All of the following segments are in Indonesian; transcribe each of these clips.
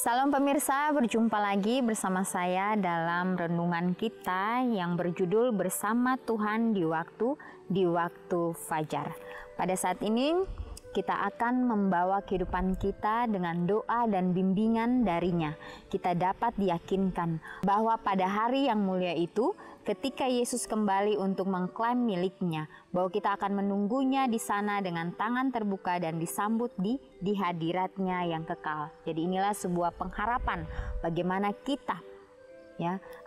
Salam pemirsa, berjumpa lagi bersama saya dalam renungan kita yang berjudul Bersama Tuhan di waktu fajar. Pada saat ini kita akan membawa kehidupan kita dengan doa dan bimbingan darinya. Kita dapat diyakinkan bahwa pada hari yang mulia itu, ketika Yesus kembali untuk mengklaim miliknya, bahwa kita akan menunggunya di sana dengan tangan terbuka dan disambut di hadiratnya yang kekal. Jadi inilah sebuah pengharapan bagaimana kita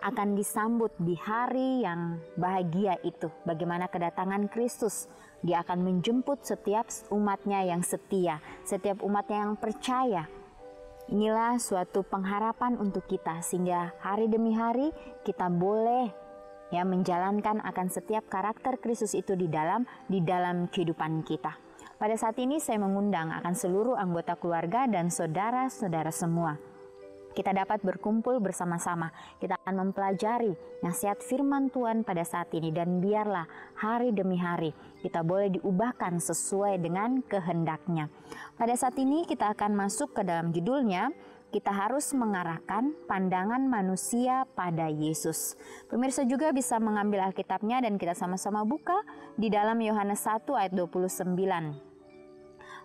akan disambut di hari yang bahagia itu. Bagaimana kedatangan Kristus, Dia akan menjemput setiap umatnya yang setia, setiap umatnya yang percaya. Inilah suatu pengharapan untuk kita, sehingga hari demi hari kita boleh menjalankan akan setiap karakter Kristus itu di dalam kehidupan kita. Pada saat ini saya mengundang akan seluruh anggota keluarga dan saudara-saudara semua. Kita dapat berkumpul bersama-sama. Kita akan mempelajari nasihat firman Tuhan pada saat ini, dan biarlah hari demi hari kita boleh diubahkan sesuai dengan kehendaknya. Pada saat ini kita akan masuk ke dalam judulnya, kita harus mengarahkan pandangan manusia pada Yesus. Pemirsa juga bisa mengambil Alkitabnya dan kita sama-sama buka di dalam Yohanes 1 ayat 29.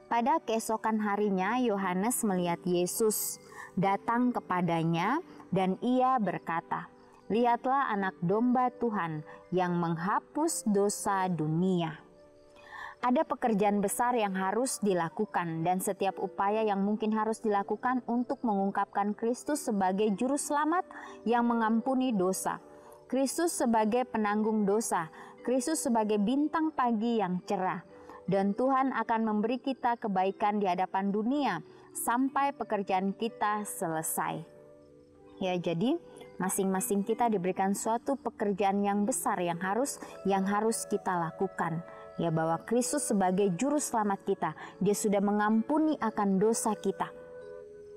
Pada keesokan harinya Yohanes melihat Yesus datang kepadanya dan ia berkata, "Lihatlah anak domba Tuhan yang menghapus dosa dunia." Ada pekerjaan besar yang harus dilakukan dan setiap upaya yang mungkin harus dilakukan untuk mengungkapkan Kristus sebagai juru selamat yang mengampuni dosa. Kristus sebagai penanggung dosa, Kristus sebagai bintang pagi yang cerah. Dan Tuhan akan memberi kita kebaikan di hadapan dunia sampai pekerjaan kita selesai. Jadi masing-masing kita diberikan suatu pekerjaan yang besar yang harus kita lakukan. Bahwa Kristus sebagai juru selamat kita, Dia sudah mengampuni akan dosa kita.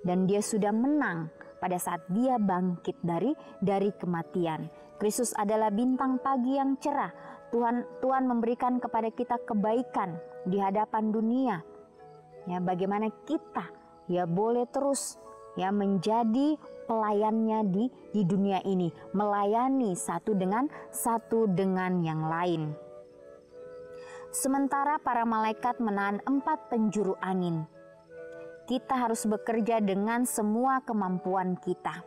Dan Dia sudah menang pada saat Dia bangkit dari kematian. Kristus adalah bintang pagi yang cerah. Tuhan memberikan kepada kita kebaikan di hadapan dunia. Bagaimana kita boleh terus menjadi pelayannya di dunia ini, melayani satu dengan yang lain. Sementara para malaikat menahan 4 penjuru angin, kita harus bekerja dengan semua kemampuan kita.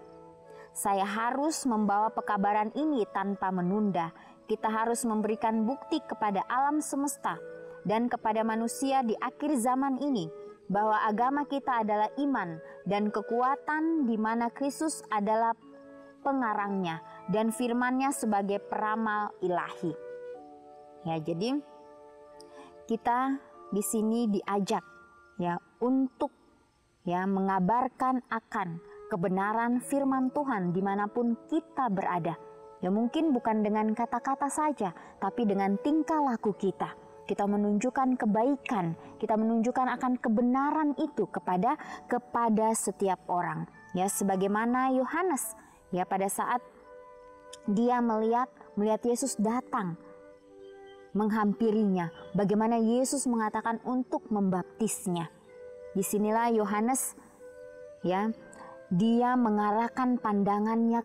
Saya harus membawa pekabaran ini tanpa menunda. Kita harus memberikan bukti kepada alam semesta dan kepada manusia di akhir zaman ini bahwa agama kita adalah iman dan kekuatan, di mana Kristus adalah pengarangnya dan firman-Nya sebagai peramal ilahi. Jadi kita di sini diajak untuk mengabarkan akan kebenaran firman Tuhan dimanapun kita berada. Mungkin bukan dengan kata-kata saja, tapi dengan tingkah laku kita. Kita menunjukkan kebaikan, kita menunjukkan akan kebenaran itu kepada setiap orang. Sebagaimana Yohanes, pada saat dia melihat Yesus datang menghampirinya, bagaimana Yesus mengatakan untuk membaptisnya. Disinilah Yohanes dia mengarahkan pandangannya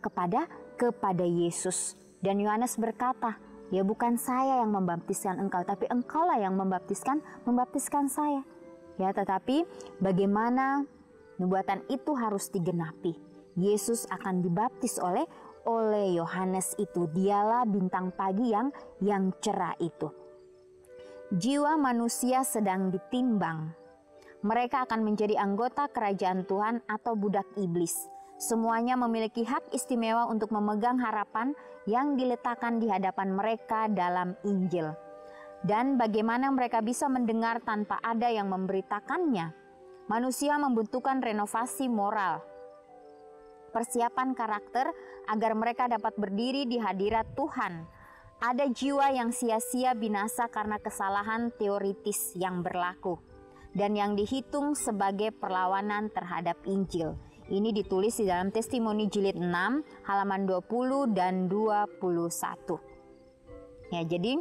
kepada Yesus. Dan Yohanes berkata, bukan saya yang membaptiskan engkau, tapi engkaulah yang membaptiskan saya. Tetapi bagaimana nubuatan itu harus digenapi. Yesus akan dibaptis oleh Yohanes itu. Dialah bintang pagi yang cerah itu. Jiwa manusia sedang ditimbang. Mereka akan menjadi anggota kerajaan Tuhan atau budak iblis. Semuanya memiliki hak istimewa untuk memegang harapan yang diletakkan di hadapan mereka dalam Injil. Dan bagaimana mereka bisa mendengar tanpa ada yang memberitakannya? Manusia membutuhkan renovasi moral, persiapan karakter agar mereka dapat berdiri di hadirat Tuhan. Ada jiwa yang sia-sia binasa karena kesalahan teoritis yang berlaku dan yang dihitung sebagai perlawanan terhadap Injil. Ini ditulis di dalam Testimoni Jilid 6 halaman 20 dan 21. Jadi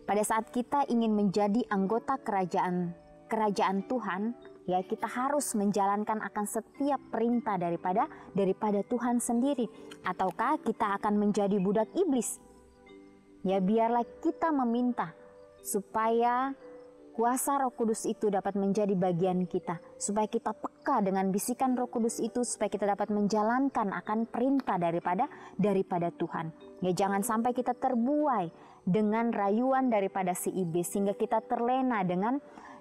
pada saat kita ingin menjadi anggota kerajaan Tuhan, Ya, kita harus menjalankan akan setiap perintah daripada Tuhan sendiri, ataukah kita akan menjadi budak iblis? Ya, biarlah kita meminta supaya kuasa Roh Kudus itu dapat menjadi bagian kita, supaya kita peka dengan bisikan Roh Kudus itu, supaya kita dapat menjalankan akan perintah daripada Tuhan. Ya, jangan sampai kita terbuai dengan rayuan daripada si iblis sehingga kita terlena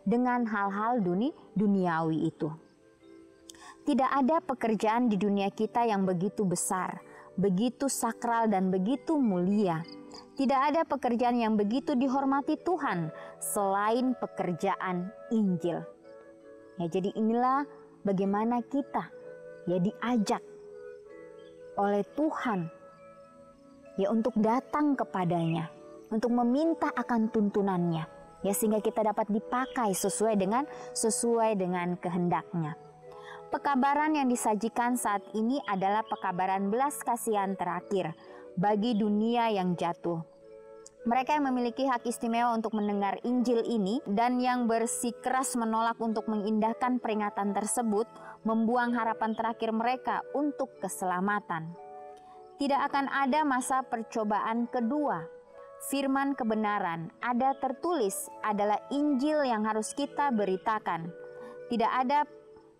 dengan hal-hal duniawi itu. Tidak ada pekerjaan di dunia kita yang begitu besar, begitu sakral dan begitu mulia. Tidak ada pekerjaan yang begitu dihormati Tuhan selain pekerjaan Injil. Ya, jadi inilah bagaimana kita ya diajak oleh Tuhan ya untuk datang kepadanya, untuk meminta akan tuntunannya. Ya, sehingga kita dapat dipakai sesuai dengan kehendaknya. Pekabaran yang disajikan saat ini adalah pekabaran belas kasihan terakhir bagi dunia yang jatuh. Mereka yang memiliki hak istimewa untuk mendengar Injil ini dan yang bersikeras menolak untuk mengindahkan peringatan tersebut, membuang harapan terakhir mereka untuk keselamatan. Tidak akan ada masa percobaan kedua. Firman kebenaran ada tertulis adalah Injil yang harus kita beritakan. Tidak ada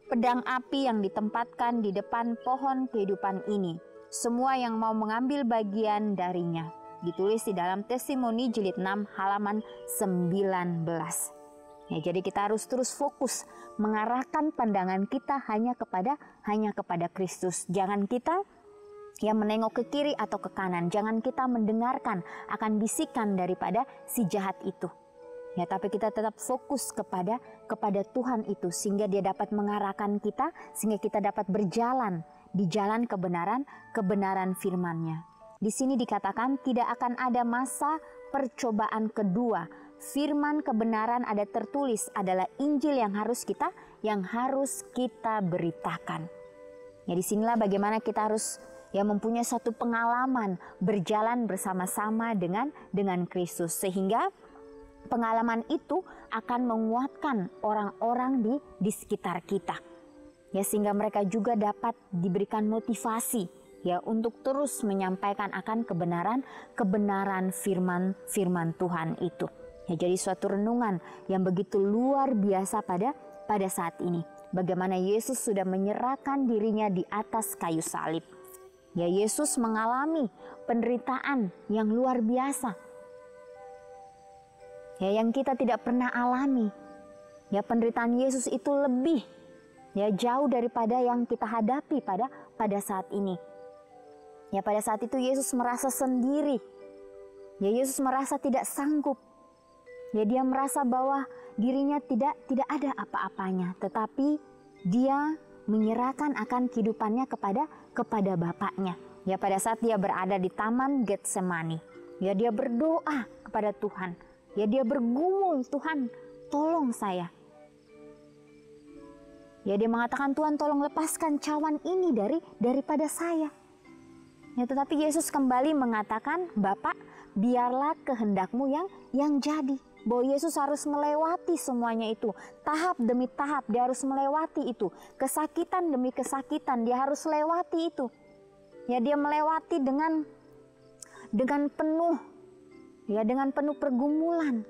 pedang api yang ditempatkan di depan pohon kehidupan ini. Semua yang mau mengambil bagian darinya. Ditulis di dalam Testimoni jilid 6 halaman 19. Ya, jadi kita harus terus fokus mengarahkan pandangan kita hanya kepada Kristus. Jangan kita yang menengok ke kiri atau ke kanan. Jangan kita mendengarkan akan bisikan daripada si jahat itu. Ya, tapi kita tetap fokus kepada Tuhan itu sehingga dia dapat mengarahkan kita, sehingga kita dapat berjalan di jalan kebenaran firman-Nya. Di sini dikatakan tidak akan ada masa percobaan kedua. Firman kebenaran ada tertulis adalah Injil yang harus kita beritakan. Ya, disinilah bagaimana kita harus mempunyai suatu pengalaman berjalan bersama-sama dengan Kristus, sehingga pengalaman itu akan menguatkan orang-orang di sekitar kita. Ya, sehingga mereka juga dapat diberikan motivasi ya untuk terus menyampaikan akan kebenaran firman Tuhan itu. Ya, jadi suatu renungan yang begitu luar biasa pada saat ini. Bagaimana Yesus sudah menyerahkan dirinya di atas kayu salib. Ya, Yesus mengalami penderitaan yang luar biasa. Ya, yang kita tidak pernah alami. Ya, penderitaan Yesus itu lebih jauh daripada yang kita hadapi pada saat ini. Ya, pada saat itu Yesus merasa sendiri. Ya, Yesus merasa tidak sanggup. Ya, dia merasa bahwa dirinya tidak ada apa-apanya, tetapi dia menyerahkan akan kehidupannya kepada Bapaknya. Ya, pada saat dia berada di Taman Getsemani, ya dia berdoa kepada Tuhan. Ya, dia bergumul, Tuhan, tolong saya. Ya, dia mengatakan, Tuhan, tolong lepaskan cawan ini daripada saya. Ya, tetapi Yesus kembali mengatakan, Bapak, biarlah kehendakmu yang jadi. Bahwa Yesus harus melewati semuanya itu. Tahap demi tahap dia harus melewati itu. Kesakitan demi kesakitan dia harus lewati itu. Ya, dia melewati dengan penuh dengan penuh pergumulan.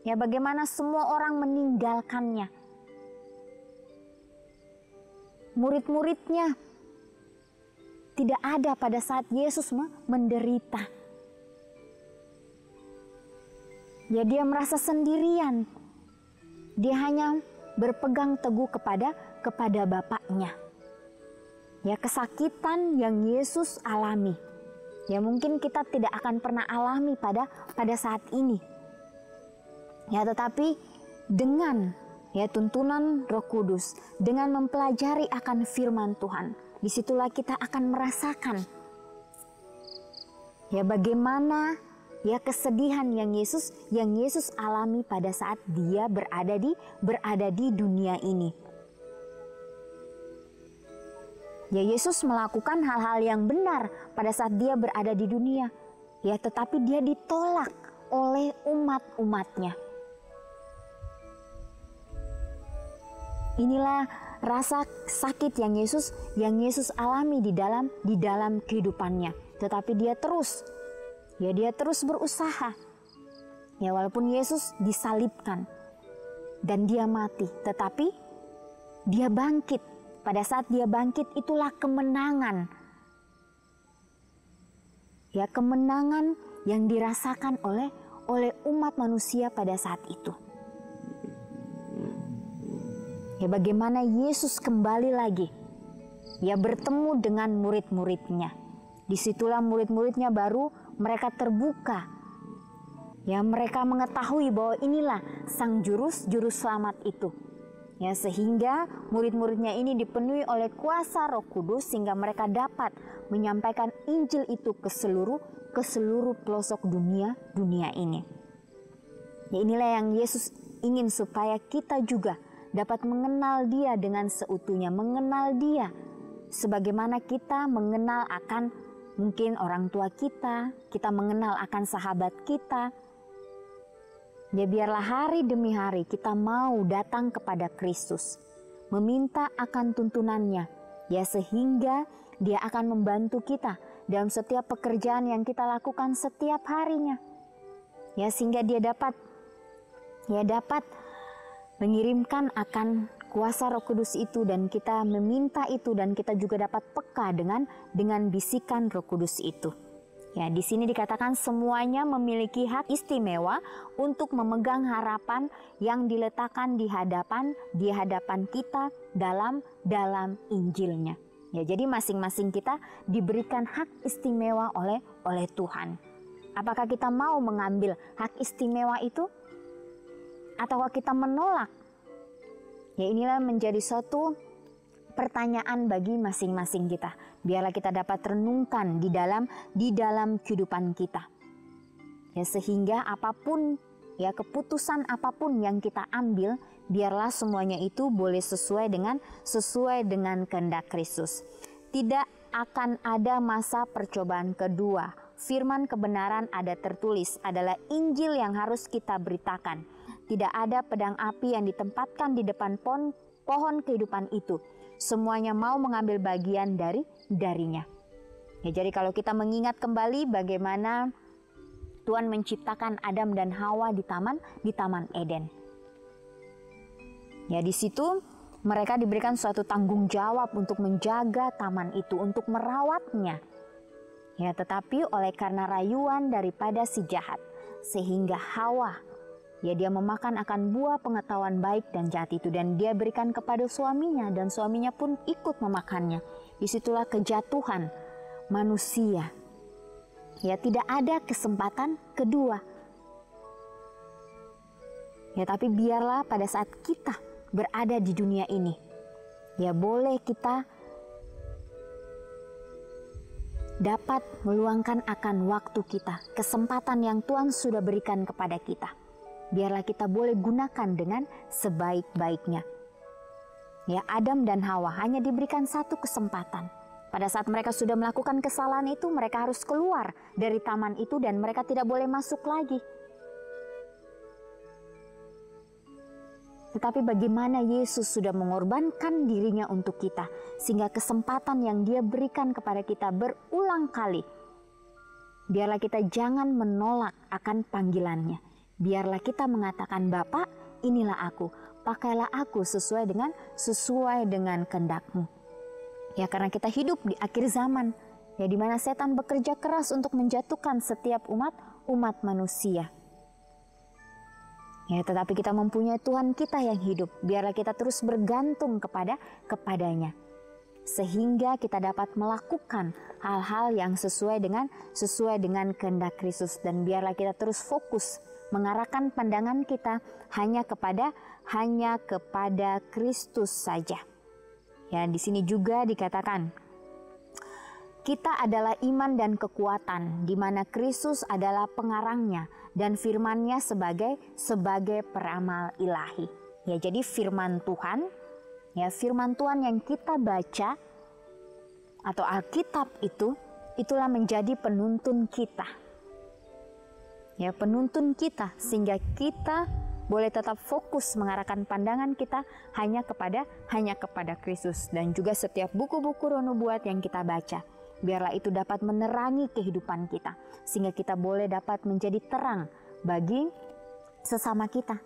Ya, bagaimana semua orang meninggalkannya. Murid-muridnya tidak ada pada saat Yesus menderita. Ya, dia merasa sendirian. Dia hanya berpegang teguh kepada Bapaknya. Ya, kesakitan yang Yesus alami, ya mungkin kita tidak akan pernah alami pada saat ini. Ya, tetapi dengan tuntunan Roh Kudus, dengan mempelajari akan firman Tuhan, disitulah kita akan merasakan bagaimana kesedihan yang Yesus alami pada saat dia berada di dunia ini. Ya, Yesus melakukan hal-hal yang benar pada saat dia berada di dunia. Ya, tetapi dia ditolak oleh umat-umatnya. Inilah rasa sakit yang Yesus alami di dalam kehidupannya. Tetapi dia terus berusaha. Ya, walaupun Yesus disalibkan dan dia mati, tetapi dia bangkit. Pada saat dia bangkit, itulah kemenangan. Ya, kemenangan yang dirasakan oleh umat manusia pada saat itu. Ya, bagaimana Yesus kembali lagi, ya, bertemu dengan murid-muridnya. Disitulah murid-muridnya baru mereka terbuka. Ya, mereka mengetahui bahwa inilah sang juru selamat itu. Ya, sehingga murid-muridnya ini dipenuhi oleh kuasa Roh Kudus sehingga mereka dapat menyampaikan Injil itu ke seluruh pelosok dunia ini. Ya, inilah yang Yesus ingin supaya kita juga dapat mengenal Dia dengan seutuhnya, mengenal Dia sebagaimana kita mengenal akan mungkin orang tua kita mengenal akan sahabat kita. Ya, biarlah hari demi hari kita mau datang kepada Kristus, meminta akan tuntunannya, ya, sehingga Dia akan membantu kita dalam setiap pekerjaan yang kita lakukan setiap harinya. Ya, sehingga Dia dapat mengirimkan akan kuasa Roh Kudus itu dan kita meminta itu dan kita juga dapat peka dengan bisikan Roh Kudus itu. Ya, di sini dikatakan semuanya memiliki hak istimewa untuk memegang harapan yang diletakkan di hadapan kita dalam Injilnya. Ya, jadi masing-masing kita diberikan hak istimewa oleh Tuhan. Apakah kita mau mengambil hak istimewa itu? Ataukah kita menolak? Ya, inilah menjadi suatu pertanyaan bagi masing-masing kita. Biarlah kita dapat renungkan di dalam kehidupan kita. Ya, sehingga apapun, ya, keputusan apapun yang kita ambil, biarlah semuanya itu boleh sesuai dengan kehendak Kristus. Tidak akan ada masa percobaan kedua. Firman kebenaran ada tertulis adalah Injil yang harus kita beritakan. Tidak ada pedang api yang ditempatkan di depan pohon kehidupan itu. Semuanya mau mengambil bagian darinya. Ya, jadi kalau kita mengingat kembali bagaimana Tuhan menciptakan Adam dan Hawa di Taman Eden. Ya, di situ mereka diberikan suatu tanggung jawab untuk menjaga taman itu, untuk merawatnya. Ya, tetapi oleh karena rayuan daripada si jahat, sehingga Hawa, ya, dia memakan akan buah pengetahuan baik dan jahat itu dan dia berikan kepada suaminya dan suaminya pun ikut memakannya. Disitulah kejatuhan manusia. Ya, tidak ada kesempatan kedua. Ya, tapi biarlah pada saat kita berada di dunia ini, ya, boleh kita dapat meluangkan akan waktu kita, kesempatan yang Tuhan sudah berikan kepada kita. Biarlah kita boleh gunakan dengan sebaik-baiknya. Ya, Adam dan Hawa hanya diberikan satu kesempatan. Pada saat mereka sudah melakukan kesalahan itu, mereka harus keluar dari taman itu dan mereka tidak boleh masuk lagi. Tetapi bagaimana Yesus sudah mengorbankan dirinya untuk kita, sehingga kesempatan yang Dia berikan kepada kita berulang kali. Biarlah kita jangan menolak akan panggilannya. Biarlah kita mengatakan, Bapa, inilah aku, pakailah aku sesuai dengan kehendak-Mu. Ya, karena kita hidup di akhir zaman, ya, di mana setan bekerja keras untuk menjatuhkan setiap umat manusia. Ya, tetapi kita mempunyai Tuhan kita yang hidup. Biarlah kita terus bergantung kepadanya, sehingga kita dapat melakukan hal-hal yang sesuai dengan kehendak Kristus. Dan biarlah kita terus fokus mengarahkan pandangan kita hanya kepada Kristus saja. Ya, di sini juga dikatakan kita adalah iman dan kekuatan, di mana Kristus adalah pengarangnya dan firman-Nya sebagai peramal ilahi. Ya, jadi firman Tuhan, ya, firman Tuhan yang kita baca atau Alkitab itulah menjadi penuntun kita. Ya, penuntun kita sehingga kita boleh tetap fokus mengarahkan pandangan kita hanya kepada Kristus. Dan juga setiap buku-buku roh nubuat yang kita baca, biarlah itu dapat menerangi kehidupan kita, sehingga kita boleh dapat menjadi terang bagi sesama kita.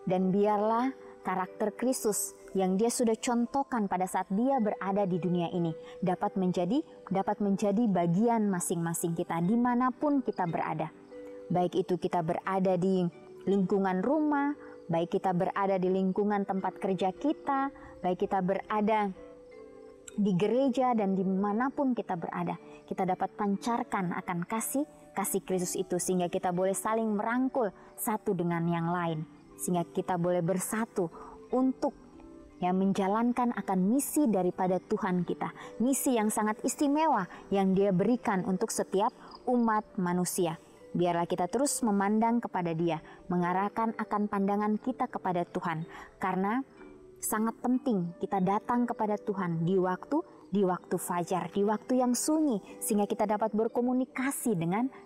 Dan biarlah karakter Kristus yang dia sudah contohkan pada saat dia berada di dunia ini dapat menjadi bagian masing-masing kita dimanapun kita berada. Baik itu kita berada di lingkungan rumah, baik kita berada di lingkungan tempat kerja kita, baik kita berada di gereja dan dimanapun kita berada, kita dapat pancarkan akan kasih Kristus itu, sehingga kita boleh saling merangkul satu dengan yang lain, sehingga kita boleh bersatu untuk menjalankan akan misi daripada Tuhan kita, misi yang sangat istimewa yang Dia berikan untuk setiap umat manusia. Biarlah kita terus memandang kepada Dia, mengarahkan akan pandangan kita kepada Tuhan, karena sangat penting kita datang kepada Tuhan di waktu fajar, di waktu yang sunyi, sehingga kita dapat berkomunikasi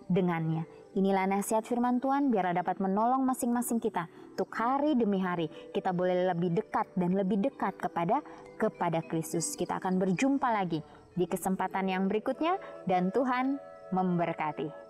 dengannya. Inilah nasihat firman Tuhan, biarlah dapat menolong masing-masing kita untuk hari demi hari kita boleh lebih dekat dan lebih dekat kepada Kristus. Kita akan berjumpa lagi di kesempatan yang berikutnya, dan Tuhan memberkati.